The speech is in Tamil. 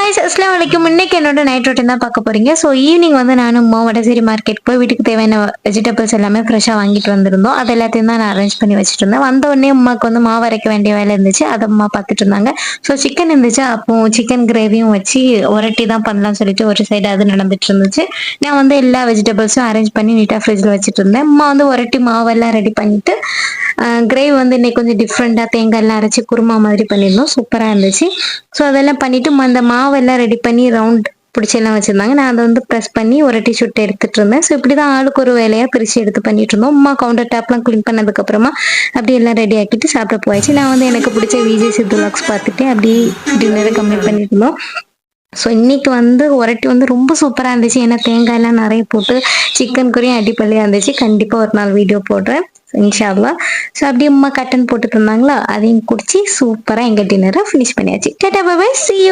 गाइस अस्सलाम वालेकुम இன்னைக்கு என்னோட நைட் ரொட்டீன் தான் பார்க்க போறீங்க. ஸோ ஈவினிங் வந்து நானும் வடசேரி மார்க்கெட் போய் வீட்டுக்கு தேவையான வெஜிடபிள்ஸ் எல்லாமே ஃப்ரெஷ்ஷாக வாங்கிட்டு வந்திருந்தோம். அது எல்லாத்தையும் தான் நான் அரேஞ்ச் பண்ணி வச்சுட்டு இருந்தேன். வந்த உடனே அம்மாவுக்கு வந்து மாவு அரைக்க வேண்டிய வேலை இருந்துச்சு. அதை அம்மா பார்த்துட்டு இருந்தாங்க. ஸோ சிக்கன் இருந்துச்சு. அப்போ சிக்கன் கிரேவியும் வச்சு ஒரட்டி தான் பண்ணலாம்னு சொல்லிட்டு ஒரு சைடு அது நடந்துட்டு இருந்துச்சு. நான் வந்து எல்லா வெஜிடபிள்ஸும் அரேஞ்ச் பண்ணி நீட்டாக ஃப்ரிட்ஜில் வச்சுட்டு இருந்தேன். அம்மா வந்து ஒரட்டி மாவெல்லாம் ரெடி பண்ணிட்டு கிரேவி வந்து இன்னைக்கு கொஞ்சம் டிஃப்ரெண்ட்டாக தேங்காய் எல்லாம் அரைச்சி குருமா மாதிரி பண்ணியிருந்தோம். சூப்பராக இருந்துச்சு. ஸோ அதெல்லாம் பண்ணிட்டு அந்த மாவெல்லாம் ரெடி பண்ணி ரவுண்ட் பிடிச்செல்லாம் வச்சிருந்தாங்க. நான் அதை வந்து ப்ரெஸ் பண்ணி ஒரு சுட்டு எடுத்துட்டு இருந்தேன். ஸோ இப்படி தான் ஆளுக்கு ஒரு வேலையாக பிரித்து எடுத்து பண்ணிட்டு இருந்தோம். அம்மா கவுண்டர் டாப்லாம் க்ளீன் பண்ணதுக்கப்புறமா அப்படி எல்லாம் ரெடி ஆக்கிட்டு சாப்பிட போயாச்சு. நான் வந்து எனக்கு பிடிச்ச விஜய் சித்து வ்ளாக்ஸ் பார்த்துட்டு அப்படி டின்னரை கம்ப்ளீட் பண்ணிட்டு இருந்தோம். ஸோ இன்னைக்கு வந்து ஒரட்டி வந்து ரொம்ப சூப்பராக இருந்துச்சு. ஏன்னா தேங்காயெல்லாம் நிறைய போட்டு சிக்கன் குறியும் அடிப்பள்ளியாக இருந்துச்சு. கண்டிப்பாக ஒரு நாள் வீடியோ போடுறேன் இன்ஷா அல்லாஹ். ஸோ அப்படியே அம்மா கட்டன் போட்டுட்டு இருந்தாங்களா, அதையும் குடிச்சு சூப்பராக எங்கள் டின்னரை ஃபினிஷ் பண்ணியாச்சு. டாடா பை பை, see you.